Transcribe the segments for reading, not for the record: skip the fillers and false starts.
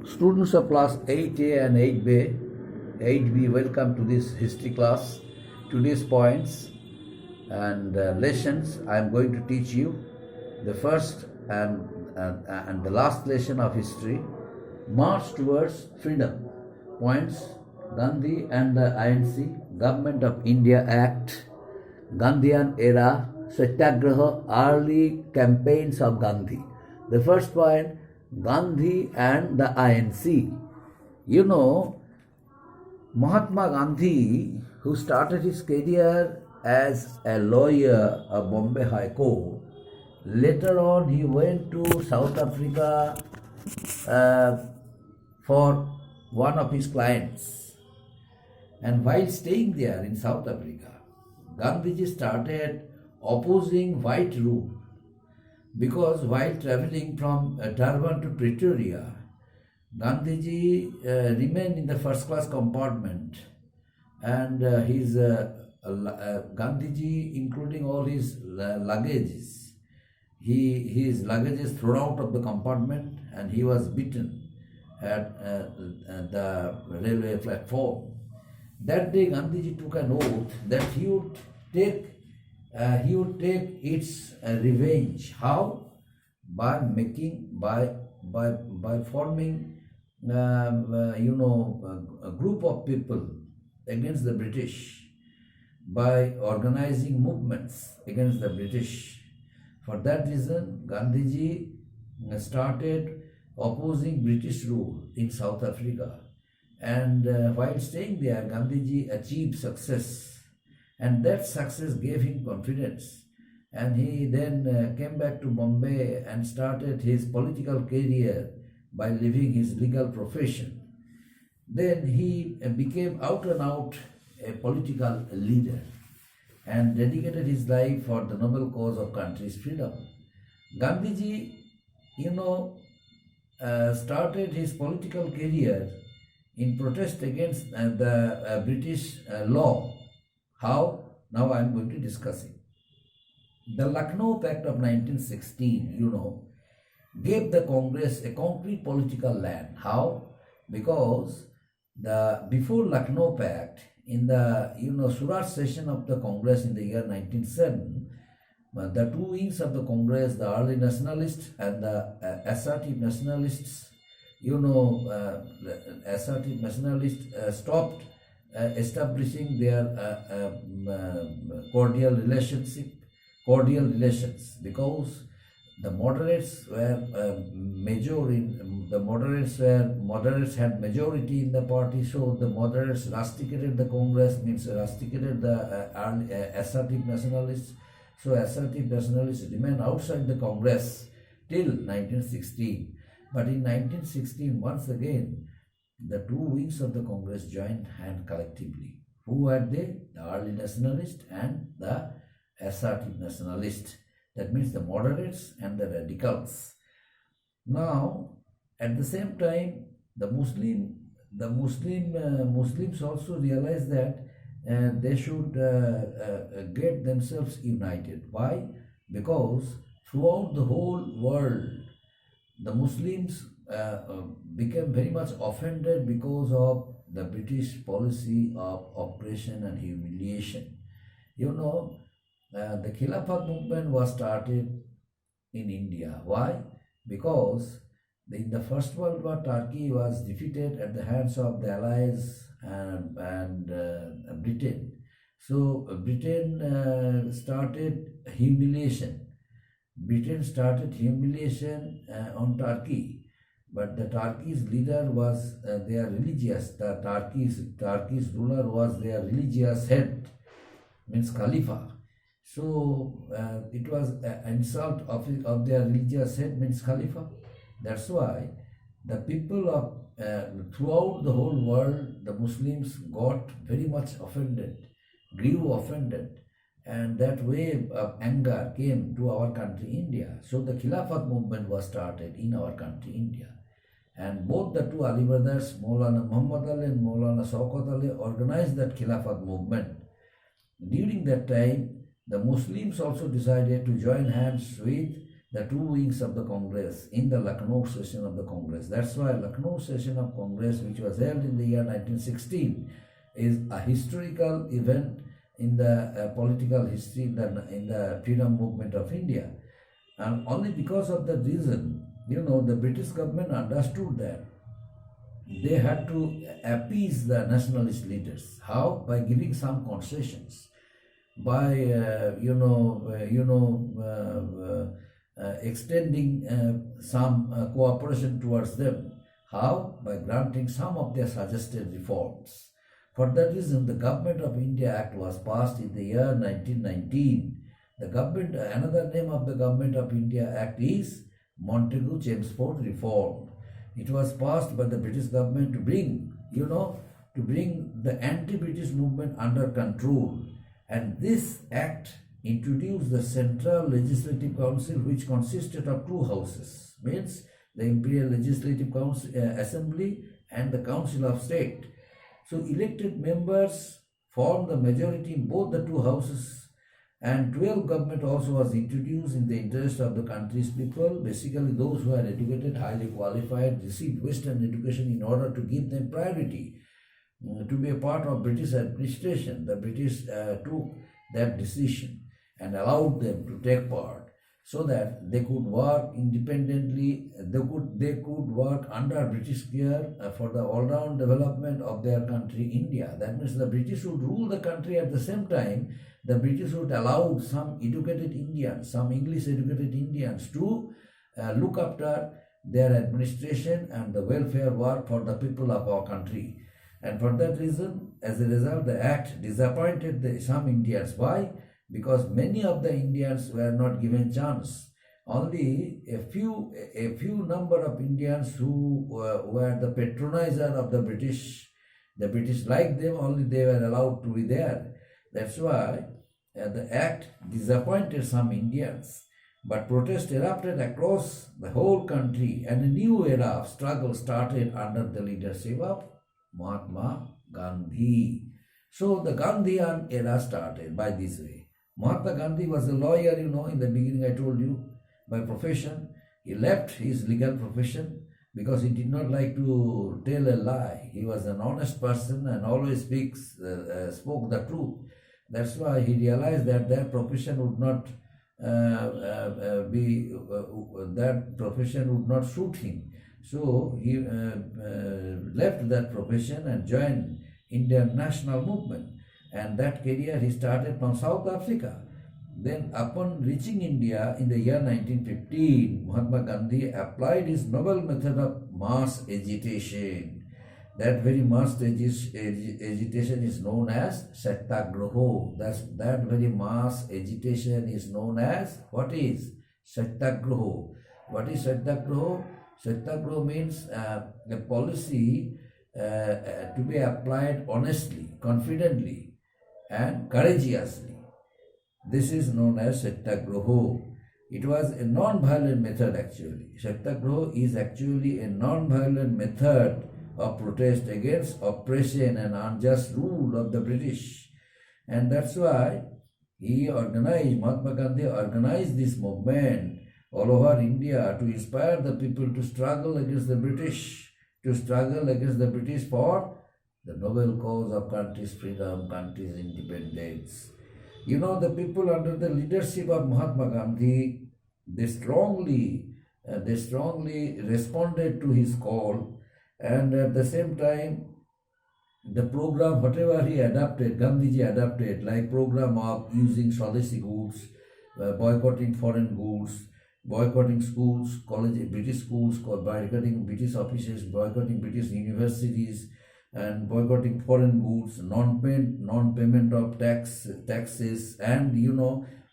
Students of class 8A and 8B, welcome to this history class. Today's points and lessons I am going to teach you. The first and the last lesson of history, March towards freedom. Points: Gandhi and the INC, Government of India Act, Gandhian era, Satyagraha, early campaigns of Gandhi. The first point, Gandhi and the INC. You know, Mahatma Gandhi, who started his career as a lawyer of Bombay High Court, later on he went to South Africa uh, for one of his clients. And while staying there in South Africa, Gandhiji started opposing white rule because while traveling from Durban to Pretoria, Gandhiji remained in the first class compartment, and Gandhiji, including all his luggages, his luggages thrown out of the compartment, and he was beaten at the railway platform. That day, Gandhiji took an oath that he would take its revenge. How? By forming a group of people against the British, by organizing movements against the British. For that reason, Gandhiji started opposing British rule in South Africa. And while staying there, Gandhiji achieved success, and that success gave him confidence. And he then came back to Bombay and started his political career by leaving his legal profession. Then he became out and out a political leader and dedicated his life for the noble cause of country's freedom. Gandhiji, started his political career in protest against the British law. How? Now I am going to discuss it. The Lucknow Pact of 1916, gave the Congress a concrete political land. How? Because before Lucknow Pact, in the Surat session of the Congress in the year 1907, the two wings of the Congress, the early nationalists and the assertive nationalists, assertive nationalists stopped establishing their cordial relations because the moderates had majority in the party. So the moderates rusticated the Congress, means rusticated the assertive nationalists. So assertive nationalists remained outside the Congress till 1916. But in 1916, once again, the two wings of the Congress joined hand collectively. Who were they? The early nationalists and the assertive nationalists. That means the moderates and the radicals. Now, at the same time, the Muslims also realized that they should get themselves united. Why? Because throughout the whole world, the Muslims became very much offended because of the British policy of oppression and humiliation. The Khilafat movement was started in India. Why? Because in the First World War, Turkey was defeated at the hands of the Allies and Britain. So Britain started humiliation. Britain started humiliation on Turkey, but the Turkey's leader was their religious. The Turkey's ruler was their religious head, means Khalifa. So it was an insult of their religious head, means Khalifa. That's why the people of throughout the whole world, the Muslims got very much offended, grew offended, and that wave of anger came to our country, India. So the Khilafat movement was started in our country, India. And both the two Ali brothers, Maulana Muhammad Ali and Maulana Shaukat Ali, organized that Khilafat movement. During that time, the Muslims also decided to join hands with the two wings of the Congress in the Lucknow session of the Congress. That's why Lucknow session of Congress, which was held in the year 1916, is a historical event in the political history in the freedom movement of India. And only because of that reason, the British government understood that they had to appease the nationalist leaders. How? By giving some concessions, by extending some cooperation towards them. How? By granting some of their suggested reforms. For that reason, the Government of India Act was passed in the year 1919. Another name of the Government of India Act is Montagu-Chelmsford Reform. It was passed by the British government to bring the anti-British movement under control. And this act introduced the Central Legislative Council, which consisted of two houses, means the Imperial Legislative Council, Assembly and the Council of State. So elected members formed the majority in both the two houses, and 12 government also was introduced in the interest of the country's people. Basically, those who are educated, highly qualified, received Western education in order to give them priority to be a part of British administration. The British took that decision and allowed them to take part so that they could work independently. They could work under British care for the all-round development of their country, India. That means the British would rule the country. At the same time, the British would allow some educated Indians, some English-educated Indians to look after their administration and the welfare work for the people of our country. And for that reason, as a result, the act disappointed some Indians. Why? Because many of the Indians were not given chance. Only a few number of Indians who were the patronizer of the British liked them, only they were allowed to be there. That's why the act disappointed some Indians. But protest erupted across the whole country, and a new era of struggle started under the leadership of Mahatma Gandhi. So the Gandhian era started by this way. Mahatma Gandhi was a lawyer, in the beginning I told you, by profession. He left his legal profession because he did not like to tell a lie. He was an honest person and always spoke the truth. That's why he realized that that profession would not suit him. So he left that profession and joined Indian national movement. And that career he started from South Africa. Then upon reaching India in the year 1915, Mahatma Gandhi applied his novel method of mass agitation. That very mass agitation is known as Satyagraha. That very mass agitation is known as, what is? Satyagraha. What is Satyagraha? Satyagraha means a policy to be applied honestly, confidently and courageously. This is known as Satyagraha. It was a non-violent method actually. Satyagraha is actually a non-violent method of protest against oppression and unjust rule of the British. And that's why Mahatma Gandhi organized this movement all over India to inspire the people to struggle against the British, for the noble cause of country's freedom, country's independence. The people under the leadership of Mahatma Gandhi, they strongly responded to his call, and at the same time, the program, whatever he adopted, Gandhiji adopted, like program of using Swadeshi goods, boycotting foreign goods, boycotting schools, British schools, boycotting British offices, boycotting British universities, and boycotting foreign goods, non-payment of taxes, and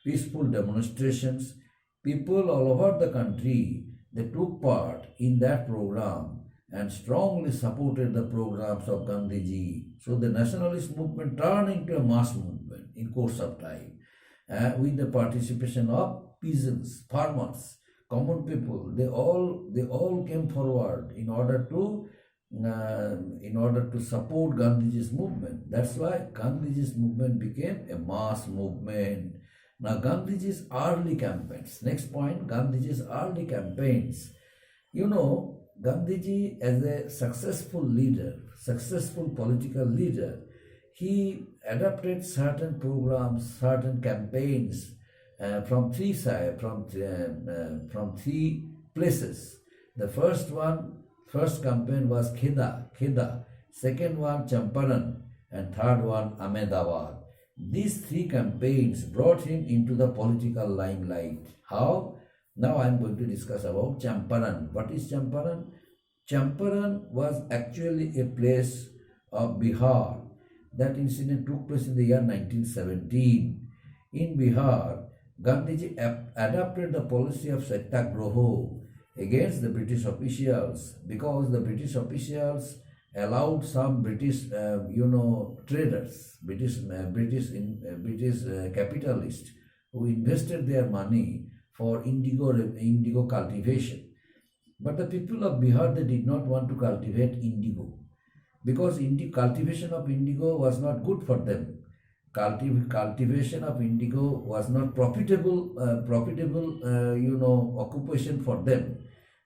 peaceful demonstrations. People all over the country, they took part in that program and strongly supported the programs of Gandhiji. So the nationalist movement turned into a mass movement in course of time, with the participation of peasants, farmers, common people. They all came forward in order to support Gandhiji's movement. That's why Gandhiji's movement became a mass movement. Now, Gandhiji's early campaigns. Next point, Gandhiji's early campaigns. You know, Gandhiji, as a successful leader, successful political leader, he adopted certain programs, certain campaigns from three sides, from three places. The first campaign was Kheda. Second one Champaran, and third one Ahmedabad. These three campaigns brought him into the political limelight. How? Now I am going to discuss about Champaran. What is Champaran? Champaran was actually a place of Bihar. That incident took place in the year 1917. In Bihar, Gandhiji adopted the policy of Satyagraha against the British officials, because the British officials allowed some British, traders, British capitalists who invested their money for indigo cultivation. But the people of Bihar, they did not want to cultivate indigo, because cultivation of indigo was not good for them. Cultivation of indigo was not profitable occupation for them.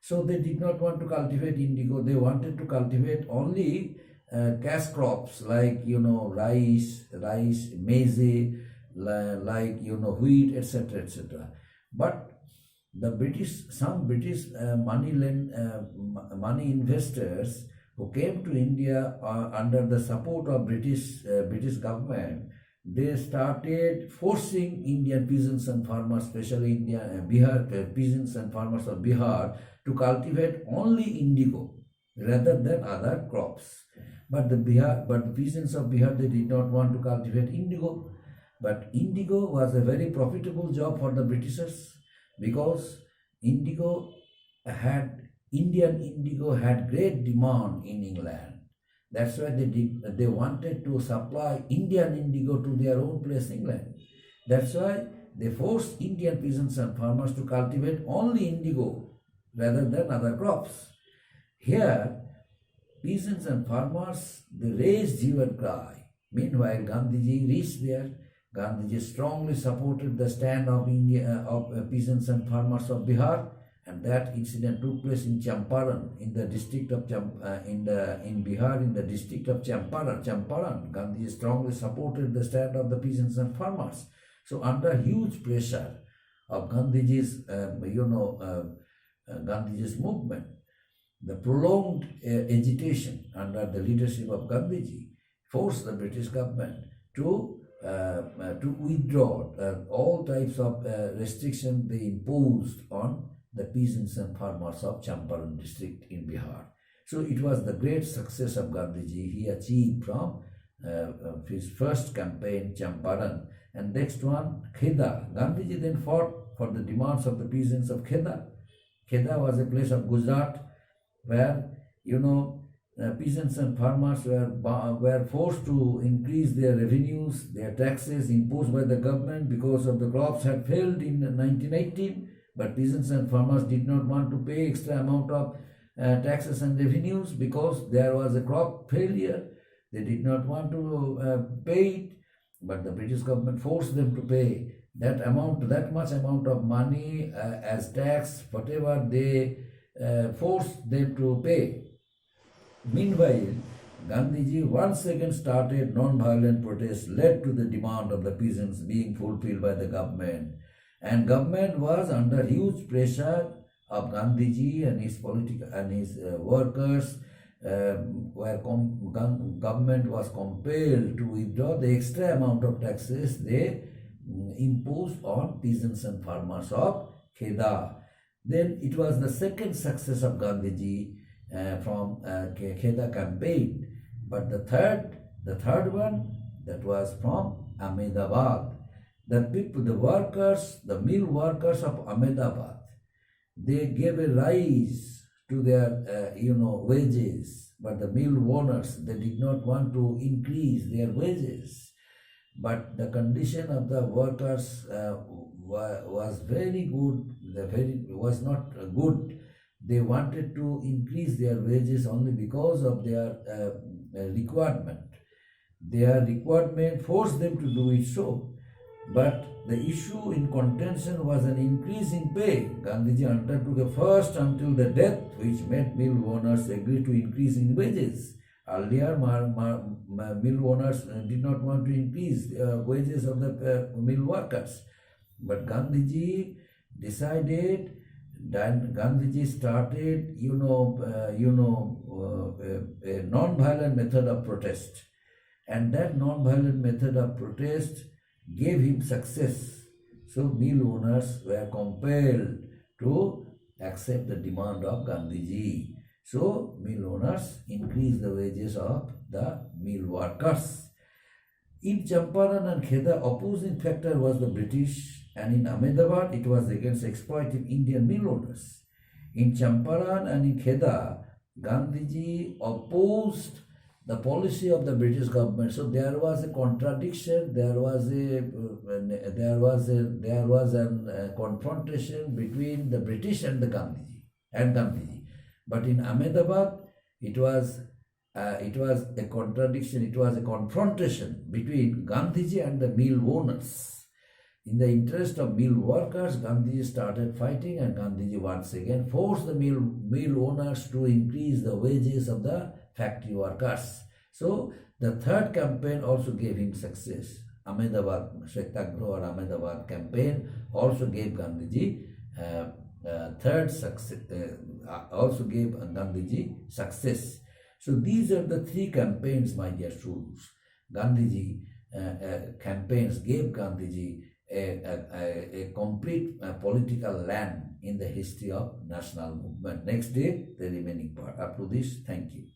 So they did not want to cultivate indigo. They wanted to cultivate only cash crops like rice, maize, like wheat, etc., etc. But some British money investors who came to India under the support of British government, they started forcing Indian peasants and farmers, especially Bihar peasants and farmers of Bihar, to cultivate only indigo rather than other crops. But the peasants of Bihar, they did not want to cultivate indigo. But indigo was a very profitable job for the Britishers, because Indian indigo had great demand in England. That's why they wanted to supply Indian indigo to their own place, England. That's why they forced Indian peasants and farmers to cultivate only indigo rather than other crops. Here, peasants and farmers, they raised hue and cry. Meanwhile, Gandhiji reached there. Gandhiji strongly supported the stand of peasants and farmers of Bihar, and that incident took place in Champaran, in the district of in Bihar, in the district of Champaran. Gandhiji strongly supported the stand of the peasants and farmers. So under huge pressure of Gandhiji's movement, the prolonged agitation under the leadership of Gandhiji forced the British government to withdraw all types of restrictions they imposed on the peasants and farmers of Champaran district in Bihar. So it was the great success of Gandhiji he achieved from his first campaign, Champaran. And next one, Kheda. Gandhiji then fought for the demands of the peasants of Kheda. Kheda was a place of Gujarat where, peasants and farmers were forced to increase their revenues, their taxes imposed by the government because of the crops had failed in 1918. But peasants and farmers did not want to pay extra amount of taxes and revenues because there was a crop failure. They did not want to pay it, but the British government forced them to pay that much amount of money as tax, whatever they forced them to pay. Meanwhile, Gandhiji once again started non-violent protests led to the demand of the peasants being fulfilled by the government. And government was under huge pressure of Gandhiji and his workers, where government was compelled to withdraw the extra amount of taxes they imposed on peasants and farmers of Kheda. Then it was the second success of Gandhiji from Kheda campaign. But the third one, that was from Ahmedabad. The mill workers of Ahmedabad, they gave a rise to their wages, but the mill owners, they did not want to increase their wages. But the condition of the workers was very good. Was not good. They wanted to increase their wages only because of their requirement. Their requirement forced them to do it so. But the issue in contention was an increase in pay. Gandhiji undertook a fast until the death, which made mill owners agree to increase in wages. Earlier, mill owners did not want to increase wages of the mill workers. But Gandhiji decided. Then Gandhiji started, a non-violent method of protest, and that non-violent method of protest gave him success. So mill owners were compelled to accept the demand of Gandhiji. So mill owners increased the wages of the mill workers. In Champaran and Kheda, opposing factor was the British, and in Ahmedabad it was against exploiting Indian mill owners. In Champaran and in Kheda, Gandhiji opposed the policy of the British government. So there was a contradiction. There was a confrontation between the British and the Gandhiji. But in Ahmedabad, it was a contradiction. It was a confrontation between Gandhiji and the mill owners. In the interest of mill workers, Gandhiji started fighting, and Gandhiji once again forced the mill owners to increase the wages of the factory workers. So the third campaign also gave him success. Ahmedabad, Shwetagraha or Ahmedabad campaign also gave Gandhiji success. So these are the three campaigns, my dear students. Gandhiji campaigns gave Gandhiji a complete political land in the history of national movement. Next day, the remaining part. Up to this, thank you.